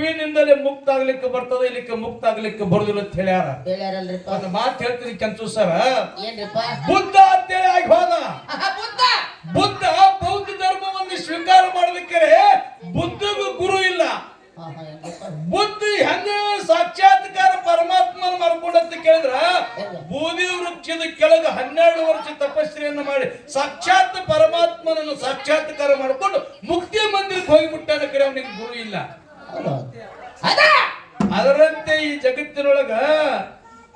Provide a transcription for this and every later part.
ಗುರುವಿನಿಂದಲೇ ಮುಕ್ತ ಆಗ್ಲಿಕ್ಕೆ ಬರ್ತದೆ, ಇಲ್ಲಿಕ್ಕೆ ಮುಕ್ತ ಆಗ್ಲಿಕ್ಕೆ ಬರುದಿಲ್ಲ ಅಂತ ಹೇಳ್ಯಾರ. ಒಂದು ಮಾತು ಹೇಳ್ತೀನಿ ಕೆಂಚು ಸರ, ಬುದ್ಧ ಅಂತೇಳಿ ಆಗಿ ಹೋದ. ಬುದ್ಧ ಬೌದ್ಧ ಧರ್ಮವನ್ನು ಸ್ವೀಕಾರ ಮಾಡಲಿಕ್ಕೆ ಬುದ್ಧಗೂ ಗುರು ಇಲ್ಲ. ಬುದ್ಧ ಹೆಂಗ ಸಾಕ್ಷಾತ್ಕಾರ ಪರಮಾತ್ಮನ ಮಾಡ್ಕೊಂಡಂತ ಕೇಳಿದ್ರ, ಬೂದಿ ವೃಕ್ಷದ ಕೆಳಗೆ 12 ವರ್ಷ ತಪಸ್ಸೆಯನ್ನು ಮಾಡಿ ಸಾಕ್ಷಾತ್ ಪರಮಾತ್ಮನನ್ನು ಸಾಕ್ಷಾತ್ಕಾರ ಮಾಡಿಕೊಂಡು ಮುಕ್ತಿ ಮಂದಿರಕ್ಕೆ ಹೋಗಿಬಿಟ್ಟಾನ. ಕರೆ ಅವನಿಗೆ ಗುರು ಇಲ್ಲ. ಅದರಂತೆ ಈ ಜಗತ್ತಿನೊಳಗ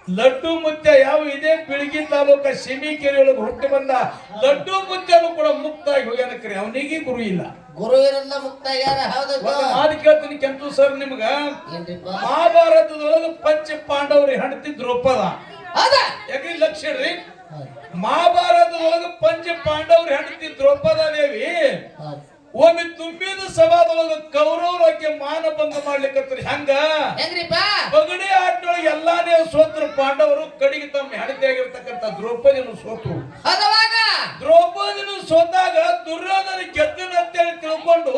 ಲಡ್ಡು ಮುತ್ಯ ಯಾವ ಇದೇ ಬಿಳಿಗಿ ತಾಲೂಕ ಸಿಮಿಕೆರೆ ಒಳಗೆ ಹುಟ್ಟಿ ಬಂದ ಲಡ್ಡು ಮುತ್ಯನು ಕೂಡ ಮುಕ್ತಾಗಿ ಹೋಗ್ಯಾನ. ಕರೆ ಅವನಿಗೆ ಗುರು ಇಲ್ಲ. ಗುರು ಇರಲ್ಲ ಮುಕ್ತ ಯಾರ. ಮಾತು ಕೇಳ್ತೀನಿ ಕೆಂಚು ಸರ್, ನಿಮ್ಗ ಮಹಾಭಾರತದೊಳಗ ಪಂಚ ಪಾಂಡವರಿ ಹೆಂಡತಿ ದ್ರೌಪದ ಯಾಕ್ರಿ ಲಕ್ಷ ರೀ. ಮಹಾಭಾರತದೊಳಗ ಪಂಚ ಪಾಂಡವರಿ ಹೆಂಡತಿ ದ್ರೌಪದ ದೇವಿ ಒಮ್ಮೆ ತುಂಬಿದ ಸಭಾದೊಳಗ ಕೌರವರಿಗೆ ಮಾನಭಂಗ ಮಾಡ್ಲಿಕ್ಕತ್ರಿ. ಹೆಂಗ್ರಿಪ್ಪ ಬಗಡಿ ಆಟದೊಳಗೆ ಎಲ್ಲಾನೇ ಸೋತ್ರ ಪಾಂಡವರು ಕಡೆಗೆ ತಮ್ಮ ಹೆಂಡತಿಯಾಗಿರ್ತಕ್ಕಂಥ ದ್ರೌಪದಿಯನ್ನು ಸೋತರು. ದ್ರೌಪದಿನ ಸೋತಾಗ ದುರ್ಯೋಧನ ಗೆದ್ದನಂತೇಳಿ ತಿಳ್ಕೊಂಡು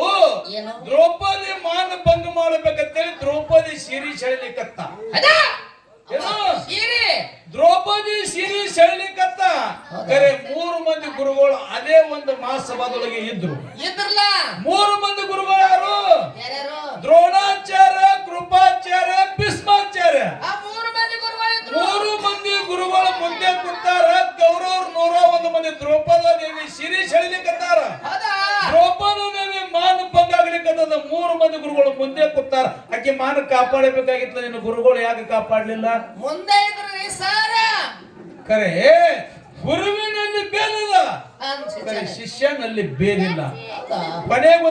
ದ್ರೌಪದಿ ಮಾನಭಂಗ ಮಾಡಬೇಕಂತೇಳಿ ದ್ರೌಪದಿ ಸೀರೆ ಸೆಳಿಲಿಕ್ಕತ್ತ. ದ್ರೌಪದಿ ಸೀರೆ ಸೆಳಿಲಿಕ್ಕತ್ತ. ಕರೆ 3 ಮಂದಿ ಗುರುಗಳು ಅದೇ ಒಂದು ಮಹಾಸಭಾದೊಳಗೆ ಇದ್ರು. 3 ಮಂದಿ ಗುರುಗಳು ಯಾರು? ದ್ರೋಣಾಚಾರ್ಯ, ಕೃಪಾಚಾರ್ಯ, ಭೀಷ್ಮಾಚಾರ್ಯ. 3 ಮಂದಿ ಗುರುಗಳ ಮುಂದೆ ಕೂತಾರ. ಕೌರವರು 101 ಮಂದಿ ದ್ರೌಪದಿ ದೇವಿ ಸೀರೆ ಸೆಳಿಲಿಕ್ಕತ್ತಾರ. ದ್ರೌಪದಿ ದೇವಿ ಮಾನ ಭಂಗ ಆಗ್ಲಿಕ್ಕತ್ತದ. 3 ಮಂದಿ ಗುರುಗಳು ಮುಂದೆ ಕೂತಾರ. ಆಕೆ ಮಾನ ಕಾಪಾಡಬೇಕಾಗಿತ್ತು. ನಿನ್ನ ಗುರುಗಳು ಯಾಕೆ ಕಾಪಾಡಲಿಲ್ಲ? ಮುಂದೆ ಕರೆ ಗುರುವಿನಲ್ಲಿ ಬೇರಿಲ್ಲ, ಶಿಷ್ಯನಲ್ಲಿ ಬೇರಿಲ್ಲ. ಕೊನೆಗೆ